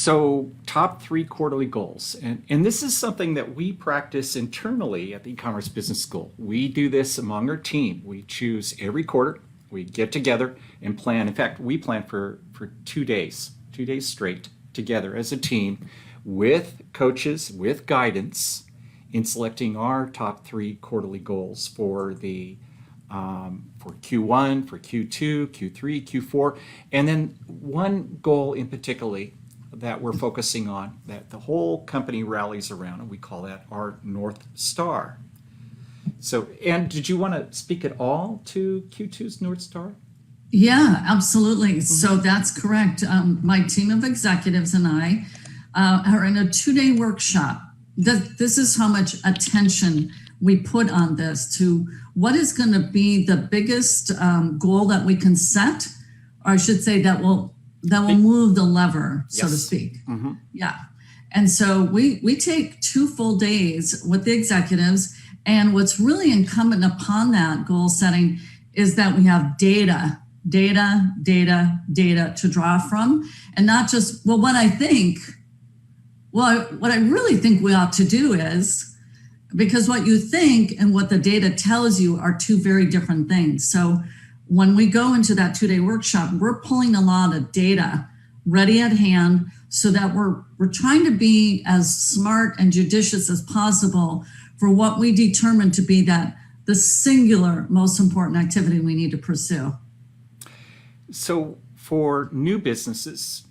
So, top three quarterly goals. And this is something that we practice internally at the e-commerce business school. We do this among our team. We choose every quarter, we get together and plan. In fact, we plan for 2 days straight together as a team with coaches, with guidance in selecting our top three quarterly goals for Q1, for Q2, Q3, Q4, and then one goal in particular that we're focusing on that the whole company rallies around, and we call that our North Star. So, and did you want to speak at all to Q2's North Star? Yeah, absolutely. So that's correct. My team of executives and I are in a 2-day workshop. This is how much attention we put on this to what is going to be the biggest goal that we can set, or I should say that will move the lever, so to speak. Mm-hmm. Yeah. And so we take 2 full days with the executives, and what's really incumbent upon that goal setting is that we have data to draw from, and not just, what I really think we ought to do is, because what you think and what the data tells you are 2 very different things. So when we go into that 2-day workshop, we're pulling a lot of data ready at hand so that we're trying to be as smart and judicious as possible for what we determine to be the singular most important activity we need to pursue. So for new businesses,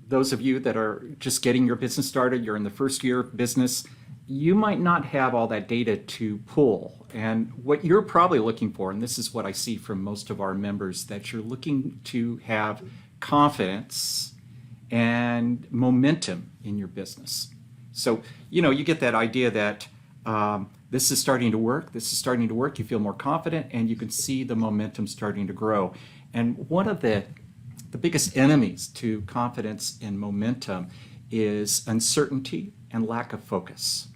those of you that are just getting your business started, you're in the first year of business, you might not have all that data to pull. And what you're probably looking for, and this is what I see from most of our members, that you're looking to have confidence and momentum in your business. So, you get that idea that this is starting to work, you feel more confident, and you can see the momentum starting to grow. And one of the biggest enemies to confidence and momentum is uncertainty and lack of focus.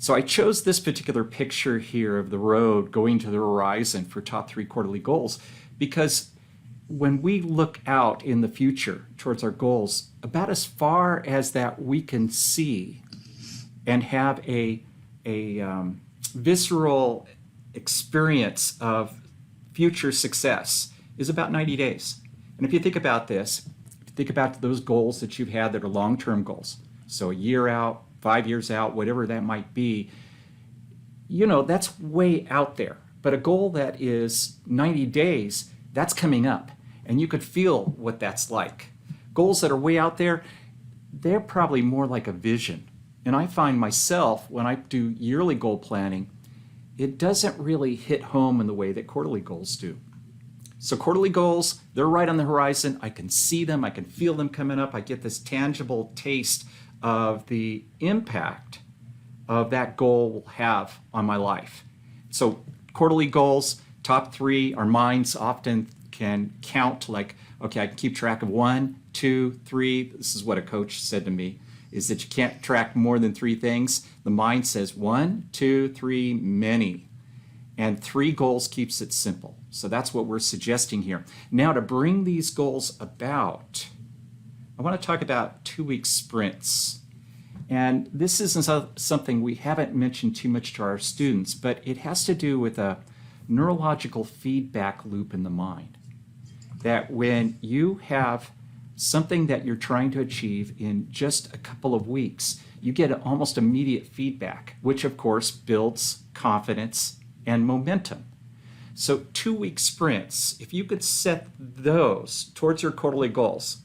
So I chose this particular picture here of the road going to the horizon for top three quarterly goals because when we look out in the future towards our goals, about as far as that we can see and have a visceral experience of future success is about 90 days. And if you think about this, think about those goals that you've had that are long-term goals. So a year out, 5 years out, whatever that might be, that's way out there. But a goal that is 90 days, that's coming up. And you could feel what that's like. Goals that are way out there, they're probably more like a vision. And I find myself, when I do yearly goal planning, it doesn't really hit home in the way that quarterly goals do. So quarterly goals, they're right on the horizon. I can see them. I can feel them coming up. I get this tangible taste of the impact of that goal will have on my life. So quarterly goals, top three, our minds often can count like, okay, I can keep track of 1, 2, 3. This is what a coach said to me, is that you can't track more than 3 things. The mind says 1, 2, 3, many. And 3 goals keeps it simple. So that's what we're suggesting here. Now to bring these goals about, I want to talk about 2-week sprints. And this isn't something we haven't mentioned too much to our students, but it has to do with a neurological feedback loop in the mind. That when you have something that you're trying to achieve in just a couple of weeks, you get almost immediate feedback, which of course builds confidence and momentum. So 2-week sprints, if you could set those towards your quarterly goals.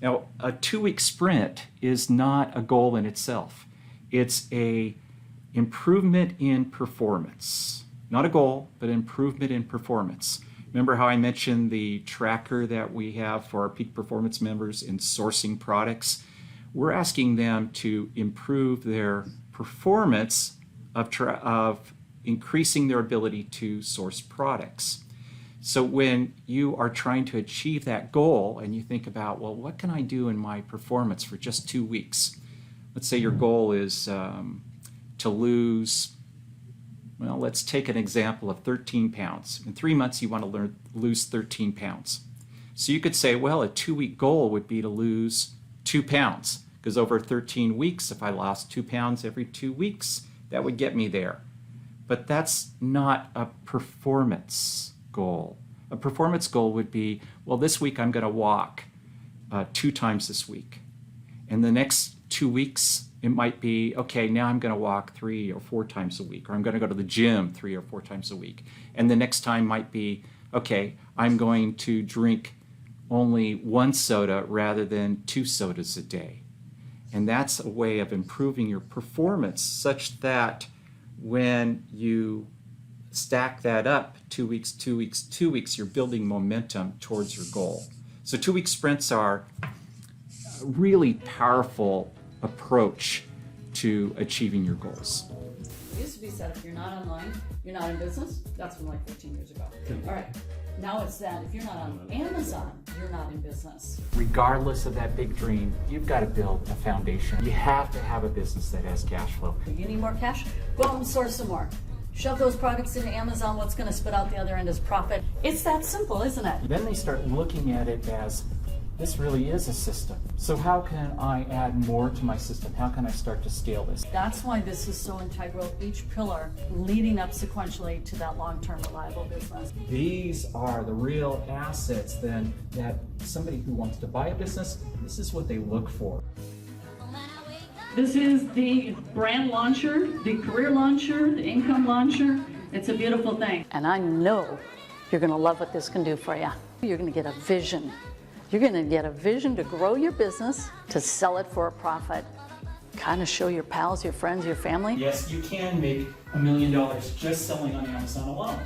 Now, a 2-week sprint is not a goal in itself. It's a improvement in performance. Not a goal, but improvement in performance. Remember how I mentioned the tracker that we have for our peak performance members in sourcing products? We're asking them to improve their performance of increasing their ability to source products. So when you are trying to achieve that goal and you think about, well, what can I do in my performance for just 2 weeks? Let's say your goal is to lose, well, let's take an example of 13 pounds. In 3 months, you want to lose 13 pounds. So you could say, well, a 2-week goal would be to lose 2 pounds, because over 13 weeks, if I lost 2 pounds every 2 weeks, that would get me there. But that's not a performance goal. A performance goal would be, well, this week I'm going to walk 2 times this week. And the next 2 weeks, it might be, okay, now I'm going to walk 3 or 4 times a week, or I'm going to go to the gym 3 or 4 times a week. And the next time might be, okay, I'm going to drink only 1 soda rather than 2 sodas a day. And that's a way of improving your performance such that when you stack that up 2 weeks, 2 weeks, 2 weeks, you're building momentum towards your goal. So 2-week sprints are a really powerful approach to achieving your goals. It used to be said, if you're not online, you're not in business. That's from like 15 years ago. All right. Now it's that if you're not on Amazon, you're not in business. Regardless of that big dream, you've got to build a foundation. You have to have a business that has cash flow. You need more cash? Go out and source some more. Shove those products into Amazon. What's going to spit out the other end is profit. It's that simple, isn't it? Then they start looking at it as, this really is a system. So how can I add more to my system? How can I start to scale this? That's why this is so integral, each pillar leading up sequentially to that long-term reliable business. These are the real assets then that somebody who wants to buy a business, this is what they look for. This is the brand launcher, the career launcher, the income launcher. It's a beautiful thing. And I know you're going to love what this can do for you. You're going to get a vision. You're going to get a vision to grow your business, to sell it for a profit, kind of show your pals, your friends, your family. Yes, you can make $1 million just selling on Amazon alone.